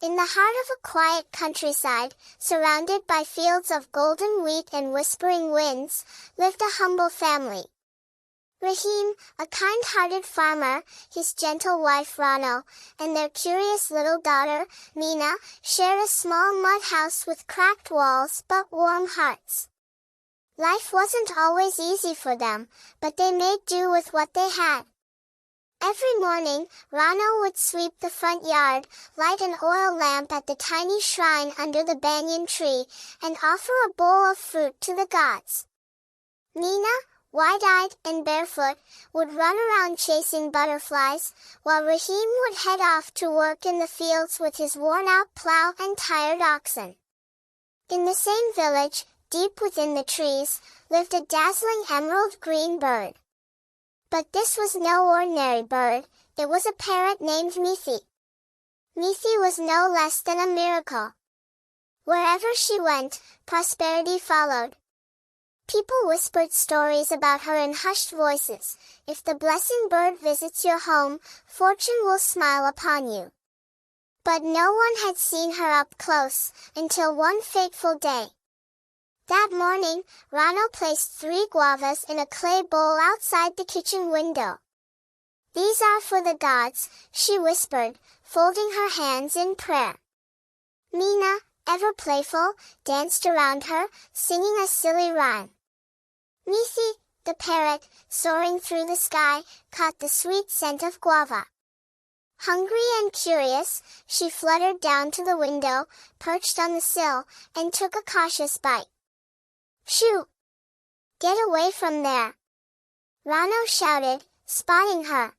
In the heart of a quiet countryside, surrounded by fields of golden wheat and whispering winds, lived a humble family. Rahim, a kind-hearted farmer, his gentle wife Rano, and their curious little daughter, Mina, shared a small mud house with cracked walls but warm hearts. Life wasn't always easy for them, but they made do with what they had. Every morning, Rano would sweep the front yard, light an oil lamp at the tiny shrine under the banyan tree, and offer a bowl of fruit to the gods. Mina, wide-eyed and barefoot, would run around chasing butterflies, while Rahim would head off to work in the fields with his worn-out plow and tired oxen. In the same village, deep within the trees, lived a dazzling emerald green bird. But this was no ordinary bird, it was a parrot named Mithi. Mithi was no less than a miracle. Wherever she went, prosperity followed. People whispered stories about her in hushed voices. If the blessing bird visits your home, fortune will smile upon you. But no one had seen her up close, until one fateful day. That morning, Rano placed 3 guavas in a clay bowl outside the kitchen window. "These are for the gods," she whispered, folding her hands in prayer. Mina, ever playful, danced around her, singing a silly rhyme. Mithi, the parrot, soaring through the sky, caught the sweet scent of guava. Hungry and curious, she fluttered down to the window, perched on the sill, and took a cautious bite. "Shoo! Get away from there!" Rano shouted, spotting her.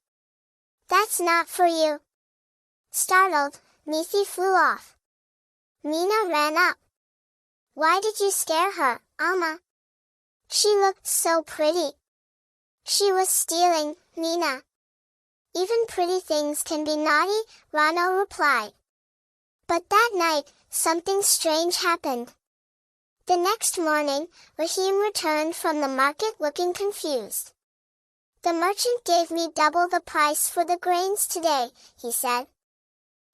"That's not for you." Startled, Mithi flew off. Mina ran up. "Why did you scare her, Amma?" "She looked so pretty." "She was stealing, Mina." "Even pretty things can be naughty," Rano replied. But that night, something strange happened. The next morning, Rahim returned from the market looking confused. "The merchant gave me double the price for the grains today," he said.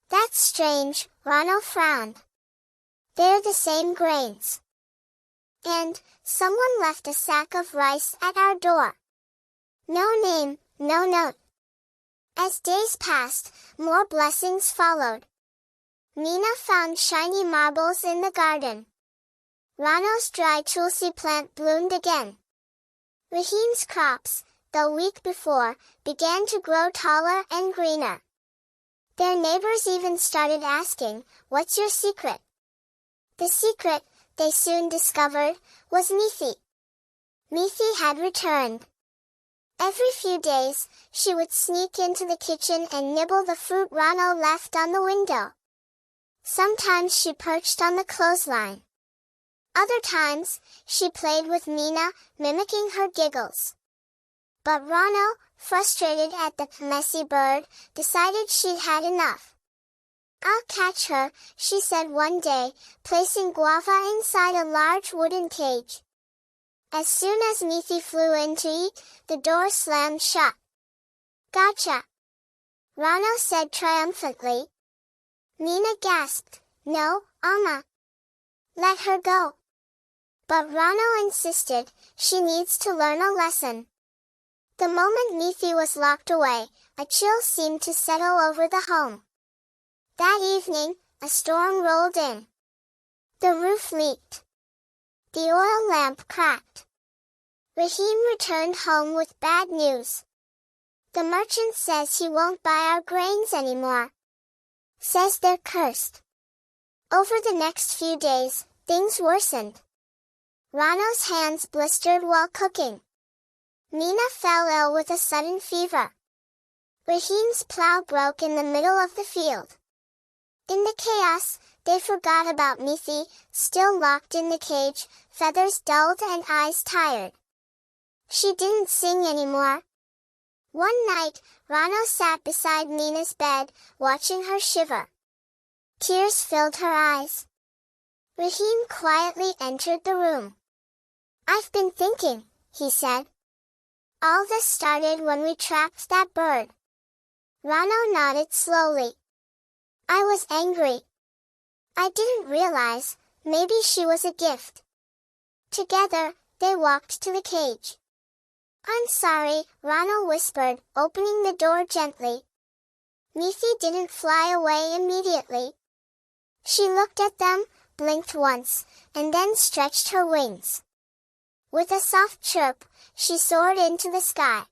"That's strange," Rano frowned. "They're the same grains. And, someone left a sack of rice at our door. No name, no note." As days passed, more blessings followed. Mina found shiny marbles in the garden. Rano's dry tulsi plant bloomed again. Rahim's crops, though weak before, began to grow taller and greener. Their neighbors even started asking, "What's your secret?" The secret, they soon discovered, was Mithi. Mithi had returned. Every few days, she would sneak into the kitchen and nibble the fruit Rano left on the window. Sometimes she perched on the clothesline. Other times, she played with Mina, mimicking her giggles. But Rano, frustrated at the messy bird, decided she'd had enough. "I'll catch her," she said one day, placing guava inside a large wooden cage. As soon as Mithi flew in to eat, the door slammed shut. "Gotcha!" Rano said triumphantly. Mina gasped, "No, Amma. Let her go." But Rano insisted, she needs to learn a lesson. The moment Mithi was locked away, a chill seemed to settle over the home. That evening, a storm rolled in. The roof leaked. The oil lamp cracked. Rahim returned home with bad news. "The merchant says he won't buy our grains anymore. Says they're cursed." Over the next few days, things worsened. Rano's hands blistered while cooking. Mina fell ill with a sudden fever. Rahim's plow broke in the middle of the field. In the chaos, they forgot about Mithi, still locked in the cage, feathers dulled and eyes tired. She didn't sing anymore. One night, Rano sat beside Mina's bed, watching her shiver. Tears filled her eyes. Rahim quietly entered the room. "I've been thinking," he said. "All this started when we trapped that bird." Rano nodded slowly. "I was angry. I didn't realize, maybe she was a gift. Together, they walked to the cage. I'm sorry, Ronald whispered, opening the door gently. Mithi didn't fly away immediately. She looked at them, blinked once, and then stretched her wings. With a soft chirp, she soared into the sky.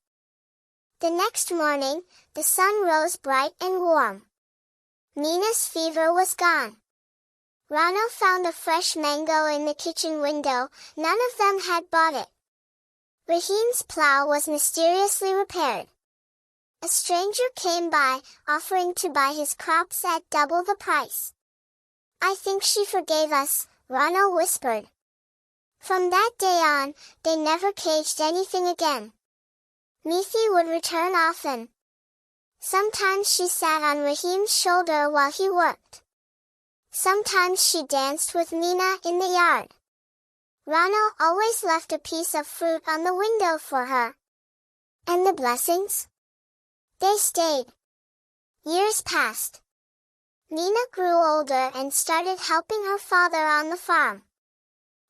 The next morning, the sun rose bright and warm. Nina's fever was gone. Ronald found a fresh mango in the kitchen window, none of them had bought it. Raheem's plow was mysteriously repaired. A stranger came by, offering to buy his crops at double the price. I think she forgave us, Ronald whispered. From that day on, they never caged anything again. Mithi would return often. Sometimes she sat on Raheem's shoulder while he worked. Sometimes she danced with Nina in the yard. Ronald always left a piece of fruit on the window for her. And the blessings? They stayed. Years passed. Nina grew older and started helping her father on the farm.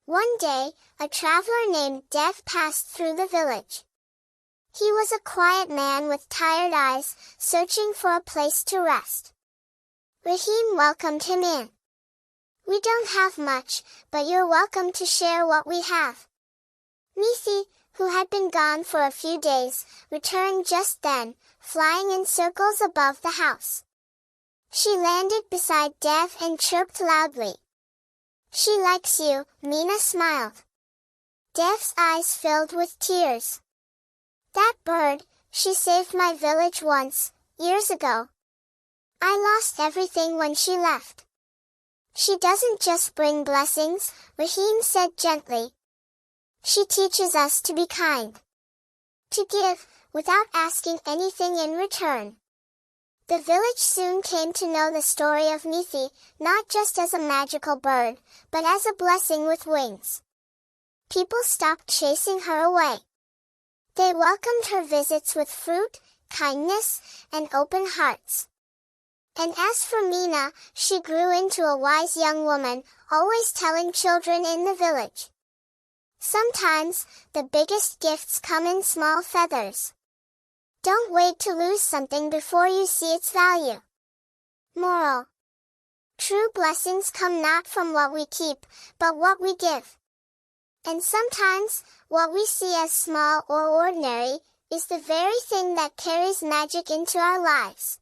One day, a traveler named Dev passed through the village. He was a quiet man with tired eyes, searching for a place to rest. Raheem welcomed him in. We don't have much, but you're welcome to share what we have. Mithi, who had been gone for a few days, returned just then, flying in circles above the house. She landed beside Dev and chirped loudly. She likes you, Nina smiled. Dev's eyes filled with tears. That bird, she saved my village once, years ago. I lost everything when she left. She doesn't just bring blessings, Raheem said gently. She teaches us to be kind. To give, without asking anything in return. The village soon came to know the story of Mithi, not just as a magical bird, but as a blessing with wings. People stopped chasing her away. They welcomed her visits with fruit, kindness, and open hearts. And as for Nina, she grew into a wise young woman, always telling children in the village. Sometimes, the biggest gifts come in small feathers. Don't wait to lose something before you see its value. Moral. True blessings come not from what we keep, but what we give. And sometimes, what we see as small or ordinary, is the very thing that carries magic into our lives.